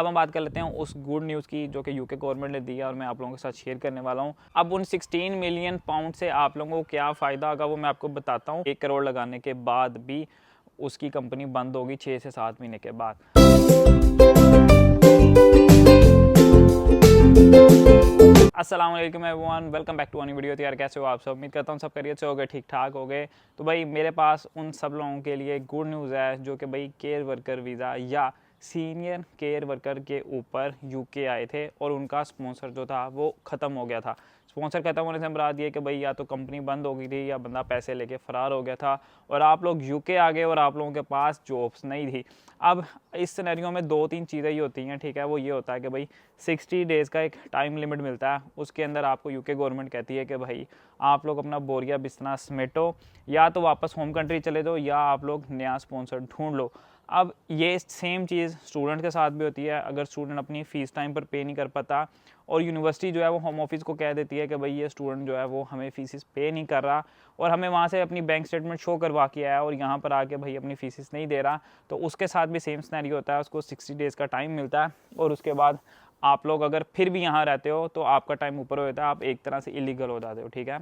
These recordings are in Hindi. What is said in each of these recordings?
अब हम बात कर लेते हैं उस गुड न्यूज़ की जो कि यूके गवर्नमेंट ने दी है और मैं आप लोगों के साथ शेयर करने वाला हूँ। अब उन 16 मिलियन पाउंड से आप लोगों को क्या फ़ायदा होगा वो मैं आपको बताता हूँ। 1 करोड़ लगाने के बाद भी उसकी कंपनी बंद होगी 6 से 7 महीने के बाद। अस्सलाम वालेकुम एवरीवन, वेलकम बैक टू अनी वीडियो। तो यार कैसे हो आप सब? उम्मीद करता हूँ सब खैरियत से हो गए, ठीक ठाक हो गए। तो भाई मेरे पास उन सब लोगों के लिए गुड न्यूज़ है जो कि भाई केयर वर्कर वीज़ा या सीनियर केयर वर्कर के ऊपर यूके आए थे और उनका स्पॉन्सर जो था वो ख़त्म हो गया था। स्पॉन्सर ख़त्म होने से मुराद ये कि भाई या तो कंपनी बंद हो गई थी या बंदा पैसे लेके फ़रार हो गया था और आप लोग यूके आ गए और आप लोगों के पास जॉब्स नहीं थी। अब इस सिनेरियो में 2-3 चीज़ें ही होती हैं, ठीक है। वो ये होता है कि भाई 60 डेज़ का एक टाइम लिमिट मिलता है, उसके अंदर आपको यूके गवर्नमेंट कहती है कि भाई आप लोग अपना बोरिया बिस्तना समेटो, या तो वापस होम कंट्री चले जाओ या आप लोग नया स्पॉन्सर ढूंढ लो। अब ये सेम चीज़ स्टूडेंट के साथ भी होती है। अगर स्टूडेंट अपनी फ़ीस टाइम पर पे नहीं कर पाता और यूनिवर्सिटी जो है वो होम ऑफिस को कह देती है कि भाई ये स्टूडेंट जो है वो हमें फ़ीस पे नहीं कर रहा और हमें वहाँ से अपनी बैंक स्टेटमेंट शो करवा के आया और यहाँ पर आके भाई अपनी फ़ीस नहीं दे रहा, तो उसके साथ भी सेम सिनेरियो होता है। उसको 60 डेज़ का टाइम मिलता है और उसके बाद आप लोग अगर फिर भी यहाँ रहते हो तो आपका टाइम ऊपर हो जाता है, आप एक तरह से इलीगल हो जाते हो, ठीक है।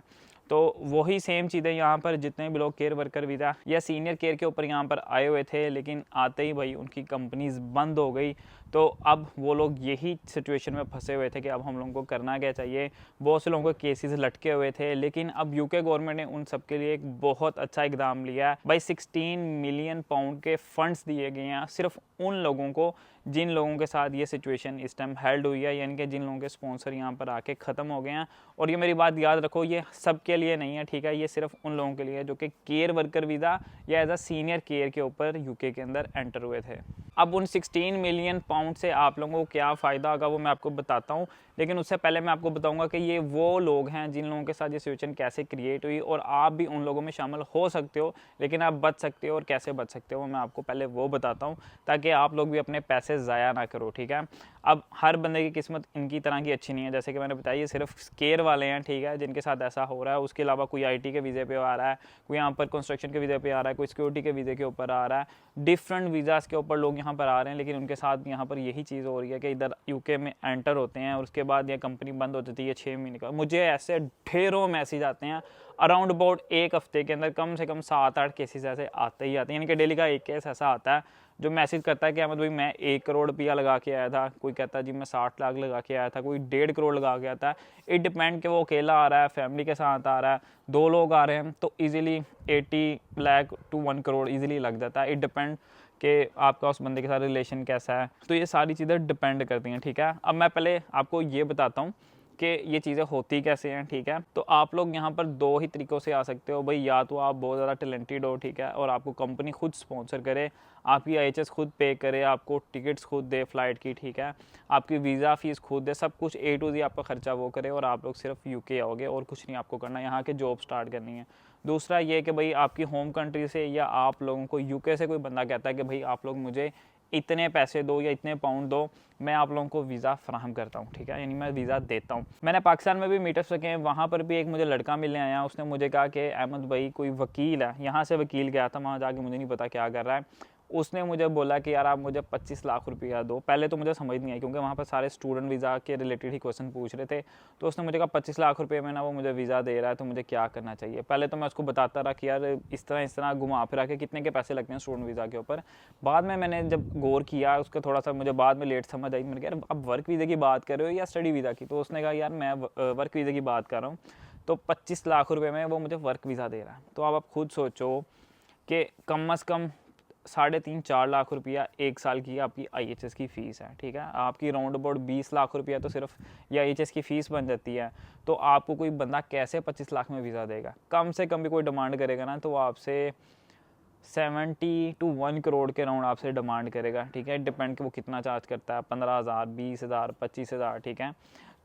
तो वही सेम चीज़ें यहाँ पर जितने भी लोग केयर वर्कर वीज़ा या सीनियर केयर के ऊपर यहाँ पर आए हुए थे, लेकिन आते ही भाई उनकी कंपनीज बंद हो गई। तो अब वो लोग यही सिचुएशन में फंसे हुए थे कि अब हम लोगों को करना क्या चाहिए। बहुत से लोगों के केसेस लटके हुए थे, लेकिन अब यूके गवर्नमेंट ने उन सब के लिए एक बहुत अच्छा इकदाम लिया है। भाई 16 मिलियन पाउंड के फंड्स दिए गए हैं सिर्फ उन लोगों को जिन लोगों के साथ ये सिचुएशन इस टाइम हेल्ड हुई है, यानी कि जिन लोगों के स्पॉन्सर यहाँ पर आके ख़त्म हो गए हैं। और ये मेरी बात याद रखो, ये सब के लिए नहीं है, ठीक है। ये सिर्फ उन लोगों के लिए जो कि केयर वर्कर वीज़ा या एज अ सीनियर केयर के ऊपर यूके के अंदर एंटर हुए थे। अब उन 16 मिलियन पाउंड से आप लोगों को क्या फ़ायदा होगा वो मैं आपको बताता हूँ, लेकिन उससे पहले मैं आपको बताऊंगा कि ये वो लोग हैं जिन लोगों के साथ ये सिचुएशन कैसे क्रिएट हुई और आप भी उन लोगों में शामिल हो सकते हो, लेकिन आप बच सकते हो और कैसे बच सकते हो मैं आपको पहले वो बताता हूँ ताकि आप लोग भी अपने पैसे ज़ाया ना करो, ठीक है। अब हर बंदे की किस्मत इनकी तरह की अच्छी नहीं है, जैसे कि मैंने बताया ये सिर्फ केयर वाले हैं, ठीक है, जिनके साथ ऐसा हो रहा है। उसके अलावा कोई IT के वीज़े पे आ रहा है, कोई यहाँ पर कंस्ट्रक्शन के वीज़े पे आ रहा है, कोई सिक्योरिटी के वीज़े के ऊपर आ रहा है, डिफरेंट वीज़ाज़ के ऊपर लोग यहाँ पर आ रहे हैं, लेकिन उनके साथ यहाँ पर यही चीज़ हो रही है कि इधर यूके में एंटर होते हैं और उसके बाद ये कंपनी बंद हो जाती है 6 महीने का। मुझे ऐसे ढेरों मैसेज आते हैं, अराउंड अबाउट एक हफ्ते के अंदर कम से कम 7-8 केसेस ऐसे आते ही आते हैं, यानी कि डेली का एक केस ऐसा आता है जो मैसेज करता है कि अहमद भाई मैं 1 करोड़ रुपया लगा के आया था, कोई कहता है जी मैं 60 लाख लगा के आया था, कोई 1.5 करोड़ लगा के आता है। इट डिपेंड कि वो अकेला आ रहा है, फैमिली के साथ आ रहा है, 2 लोग आ रहे हैं, तो easily 80 lakh to 1 crore easily लग जाता है। इट डिपेंड कि आपका उस बंदे के साथ रिलेशन कैसा है, तो ये सारी चीज़ें डिपेंड करती हैं, ठीक है। अब मैं पहले आपको ये बताता हूँ कि ये चीज़ें होती कैसे हैं, ठीक है। तो आप लोग यहाँ पर 2 ही तरीक़ों से आ सकते हो भाई, या तो आप बहुत ज़्यादा टैलेंटेड हो, ठीक है, और आपको कंपनी खुद स्पॉन्सर करे, आपकी IHS खुद पे करे, आपको टिकट्स खुद दे फ़्लाइट की, ठीक है, आपकी वीज़ा फ़ीस खुद दे, सब कुछ A to Z आपका ख़र्चा वो करे और आप लोग सिर्फ यूके आओगे और कुछ नहीं आपको करना, यहाँ के जॉब स्टार्ट करनी है। दूसरा ये कि भाई आपकी होम कंट्री से या आप लोगों को यूके से कोई बंदा कहता है कि भाई आप लोग मुझे इतने पैसे दो या इतने पाउंड दो, मैं आप लोगों को वीज़ा फ्राहम करता हूँ, ठीक है, यानी मैं वीज़ा देता हूँ। मैंने पाकिस्तान में भी मीटअप्स रखे हैं, वहाँ पर भी एक मुझे लड़का मिलने आया, उसने मुझे कहा कि अहमद भाई कोई वकील है, यहाँ से वकील गया था, वहाँ जाके मुझे नहीं पता क्या कर रहा है। उसने मुझे बोला कि यार आप मुझे 25 लाख रुपया दो। पहले तो मुझे समझ नहीं आई क्योंकि वहाँ पर सारे स्टूडेंट वीज़ा के रिलेटेड ही क्वेश्चन पूछ रहे थे। तो उसने मुझे कहा 25 लाख रुपये में ना वो मुझे वीज़ा दे रहा है, तो मुझे क्या करना चाहिए। पहले तो मैं उसको बताता रहा कि यार इस तरह घुमा फिरा के कितने के पैसे लगते हैं स्टूडेंट वीज़ा के ऊपर। बाद में मैंने जब गौर किया उसका थोड़ा सा मुझे बाद में लेट समझ आई, मैंने कहा यार अब वर्क वीज़े की बात कर रहे हो या स्टडी वीज़ा की। तो उसने कहा यार मैं वर्क वीज़े की बात कर रहा हूँ, तो 25 लाख रुपये में वो मुझे वर्क वीज़ा दे रहा है। तो अब आप खुद सोचो कि कम अज़ कम 3.5-4 लाख रुपया एक साल की आपकी IHS की फ़ीस है, ठीक है। आपकी राउंड अबाउट 20 लाख रुपया तो सिर्फ ये IHS की फ़ीस बन जाती है। तो आपको कोई बंदा कैसे 25 लाख में वीज़ा देगा? कम से कम भी कोई डिमांड करेगा ना तो वो आपसे 70 to 1 करोड़ के राउंड आपसे डिमांड करेगा, ठीक है। डिपेंड कि वो कितना चार्ज करता है, 15,000, 20,000, 25,000, ठीक है।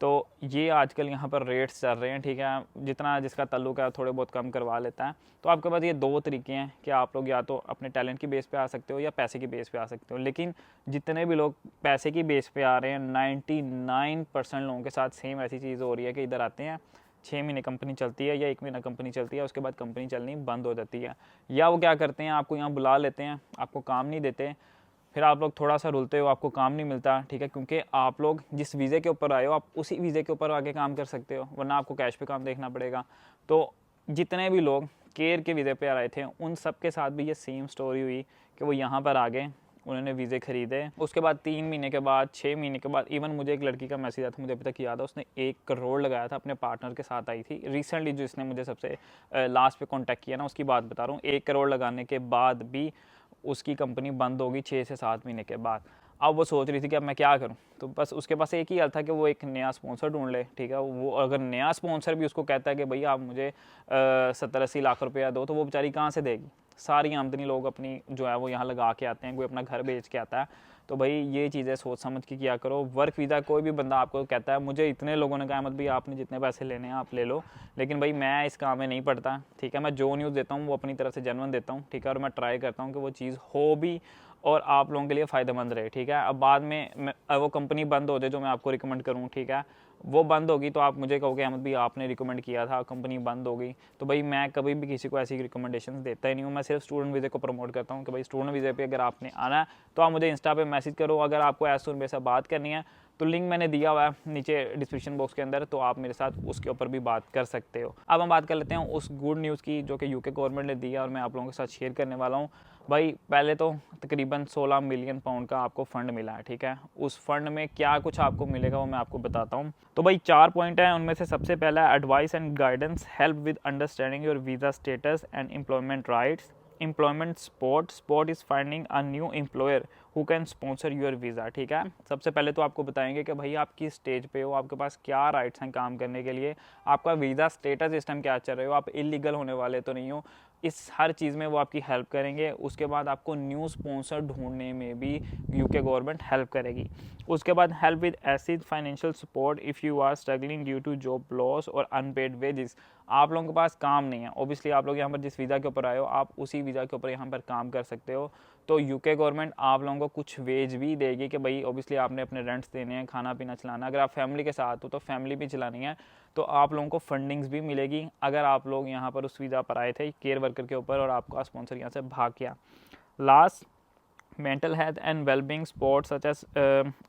तो ये आजकल यहाँ पर रेट्स चल रहे हैं, ठीक है। जितना जिसका ताल्लुक है थोड़े बहुत कम करवा लेता है। तो आपके पास ये 2 तरीके हैं कि आप लोग या तो अपने टैलेंट की बेस पे आ सकते हो या पैसे की बेस पे आ सकते हो। लेकिन जितने भी लोग पैसे की बेस पे आ रहे हैं 99% लोगों के साथ सेम ऐसी चीज़ हो रही है कि इधर आते हैं 6 महीने कंपनी चलती है या 1 महीना कंपनी चलती है, उसके बाद कंपनी चलनी बंद हो जाती है। या वो क्या करते हैं, आपको यहाँ बुला लेते हैं, आपको काम नहीं देते, फिर आप लोग थोड़ा सा रुलते हो, आपको काम नहीं मिलता, ठीक है, क्योंकि आप लोग जिस वीज़े के ऊपर आए हो आप उसी वीज़े के ऊपर आगे काम कर सकते हो, वरना आपको कैश पे काम देखना पड़ेगा। तो जितने भी लोग केयर के वीज़े पे आए थे उन सब के साथ भी ये सेम स्टोरी हुई कि वो यहाँ पर आ गए, उन्होंने वीज़े ख़रीदे, उसके बाद 3 महीने के बाद, 6 महीने के बाद, इवन मुझे एक लड़की का मैसेज आया था, मुझे अभी तक याद है, उसने 1 करोड़ लगाया था, अपने पार्टनर के साथ आई थी रिसेंटली, जो इसने मुझे सबसे लास्ट पे कांटेक्ट किया ना उसकी बात बता रहा हूँ। 1 करोड़ लगाने के बाद भी उसकी कंपनी बंद होगी 6 से 7 महीने के बाद। अब वो सोच रही थी कि अब मैं क्या करूं, तो बस उसके पास एक ही हल था कि वो एक नया स्पॉन्सर ढूंढ ले, ठीक है। वो अगर नया स्पॉन्सर भी उसको कहता है कि भैया आप मुझे 70-80 लाख रुपया दो, तो वो बेचारी कहाँ से देगी? सारी आमदनी लोग अपनी जो है वो यहाँ लगा के आते हैं, कोई अपना घर बेच के आता है। तो भाई ये चीज़ें सोच समझ के किया करो। वर्क वीज़ा कोई भी बंदा आपको कहता है, मुझे इतने लोगों ने कहा मत भाई आपने जितने पैसे लेने हैं आप ले लो, लेकिन भाई मैं इस काम में नहीं पड़ता, ठीक है। मैं जो न्यूज़ देता हूँ वो अपनी तरफ से जेन्युइन देता हूँ, ठीक है, और मैं ट्राई करता हूँ कि वो चीज़ हो भी और आप लोगों के लिए फ़ायदेमंद रहे, ठीक है। अब बाद में वो कंपनी बंद हो जाए जो मैं आपको रिकमेंड करूँ, ठीक है, वो बंद होगी तो आप मुझे कहोगे अहमद भाई आपने रिकमेंड किया था, कंपनी बंद हो गई। तो भाई मैं कभी भी किसी को ऐसी रिकमेंडेशन देता ही नहीं हूँ, मैं सिर्फ स्टूडेंट वीज़े को प्रमोट करता हूँ कि भाई स्टूडेंट वीज़े पे अगर आपने आना है तो आप मुझे इंस्टा पे मैसेज करो। अगर आपको ऐसे मेरे साथ बात करनी है तो लिंक मैंने दिया हुआ है नीचे डिस्क्रिप्शन बॉक्स के अंदर, तो आप मेरे साथ उसके ऊपर भी बात कर सकते हो। अब हम बात कर लेते हैं उस गुड न्यूज़ की जो कि यूके गवर्नमेंट ने दिया और मैं आप लोगों के साथ शेयर करने वाला हूँ। भाई पहले तो तकरीबन 16 मिलियन पाउंड का आपको फ़ंड मिला है, ठीक है। उस फंड में क्या कुछ आपको मिलेगा वो मैं आपको बताता हूँ। तो भाई 4 पॉइंट हैं, उनमें से सबसे पहला advice and guidance, help with understanding your visa status and employment rights, employment support is finding a new employer who can sponsor your visa, ठीक है। सबसे पहले तो आपको बताएंगे कि भाई आप किस स्टेज पे हो, आपके पास क्या राइट्स हैं काम करने के लिए, आपका वीज़ा स्टेटस इस टाइम क्या चल रहे हो, आप इलीगल होने वाले तो नहीं हो, इस हर चीज़ में वो आपकी हेल्प करेंगे। उसके बाद आपको न्यू स्पॉन्सर ढूंढने में भी यूके गवर्नमेंट हेल्प करेगी। उसके बाद help with acid financial support if you are struggling due to job loss और अनपेड वेजेस। आप लोगों के पास काम नहीं है, ओबियसली आप लोग यहाँ पर जिस वीज़ा के ऊपर आए हो आप उसी वीज़ा के ऊपर यहाँ पर काम कर सकते हो, तो यूके गवर्नमेंट आप लोगों को कुछ वेज भी देगी कि भाई ओबियसली आपने अपने रेंट्स देने हैं, खाना पीना चलाना, अगर आप फैमिली के साथ हो तो फैमिली भी चलानी है, तो आप लोगों को फंडिंग्स भी मिलेगी अगर आप लोग यहाँ पर उस वीज़ा पर आए थे केयर वर्कर के ऊपर और आपका स्पॉन्सर यहाँ से भाग गया। Last, mental health and well-being support such as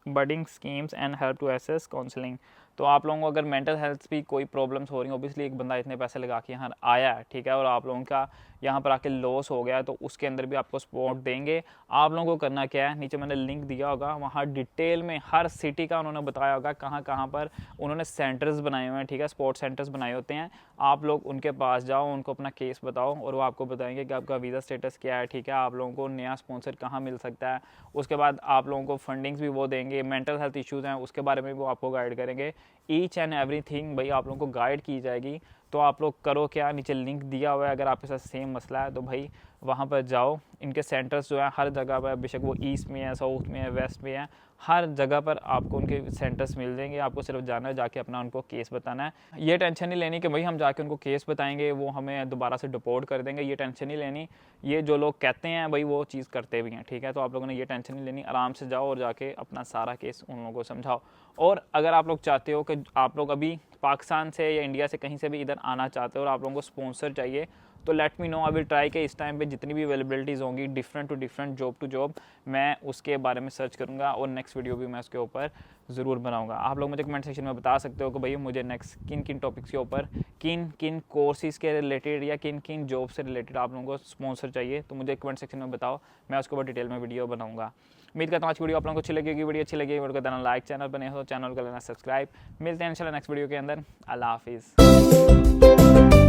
budding schemes and help to assess counseling। तो आप लोगों को अगर मेंटल हेल्थ भी कोई प्रॉब्लम्स हो रही हैं, ओबियसली एक बंदा इतने पैसे लगा के यहाँ आया है, ठीक है, और आप लोगों का यहाँ पर आके लॉस हो गया है, तो उसके अंदर भी आपको सपोर्ट देंगे। आप लोगों को करना क्या है, नीचे मैंने लिंक दिया होगा, वहाँ डिटेल में हर सिटी का उन्होंने बताया होगा कहाँ कहाँ पर उन्होंने सेंटर्स बनाए हुए हैं, ठीक है, स्पोर्ट्स सेंटर्स बनाए होते हैं। आप लोग उनके पास जाओ, उनको अपना केस बताओ और वो आपको बताएंगे कि आपका वीज़ा स्टेटस क्या है, ठीक है, आप लोगों को नया स्पॉन्सर कहाँ मिल सकता है। उसके बाद आप लोगों को फंडिंग्स भी वो देंगे, मेंटल हेल्थ इश्यूज़ हैं उसके बारे में वो आपको गाइड करेंगे, ईच एंड एवरीथिंग भाई आप लोगों को गाइड की जाएगी। तो आप लोग करो क्या, नीचे लिंक दिया हुआ है, अगर आपके साथ सेम मसला है तो भाई वहाँ पर जाओ। इनके सेंटर्स जो है हर जगह पर, बेशक वो ईस्ट में है, साउथ में है, वेस्ट में है, हर जगह पर आपको उनके सेंटर्स मिल जाएंगे। आपको सिर्फ जाना है, जाके अपना उनको केस बताना है। ये टेंशन नहीं लेनी कि भाई हम जाके उनको केस बताएंगे वो हमें दोबारा से डिपोर्ट कर देंगे, ये टेंशन नहीं लेनी। ये जो लोग कहते हैं भाई वो चीज़ करते भी हैं, ठीक है। तो आप लोगों ने ये टेंशन नहीं लेनी, आराम से जाओ और जाके अपना सारा केस उन लोगों को समझाओ। और अगर आप लोग चाहते हो कि आप लोग अभी पाकिस्तान से या इंडिया से कहीं से भी इधर आना चाहते हो और आप लोगों को स्पॉन्सर चाहिए, तो let me know, I will try के इस टाइम पे जितनी भी अवेलेबिलिटीज़ होंगी different to different, job to job, मैं उसके बारे में सर्च करूँगा और नेक्स्ट वीडियो भी मैं उसके ऊपर ज़रूर बनाऊँगा। आप लोग मुझे कमेंट सेक्शन में बता सकते हो कि भैया मुझे नेक्स्ट किन किन टॉपिक्स के ऊपर, किन किन कोर्सेज़ के रिलेटेड या किन किन जॉब से रिलेटेड आप लोगों को स्पॉन्सर चाहिए, तो मुझे कमेंट सेक्शन में बताओ, मैं उसके ऊपर डिटेल में वीडियो बनाऊँगा। उम्मीद करता हूँ आज वीडियो आप लोगों को अच्छी लगेगी। वीडियो अच्छी लगी वीडियो को देना लाइक, चैनल बने हो चैनल को लेना सब्सक्राइब। मिलते हैं इंशाल्लाह नेक्स्ट वीडियो के अंदर। अल्लाह हाफिज़।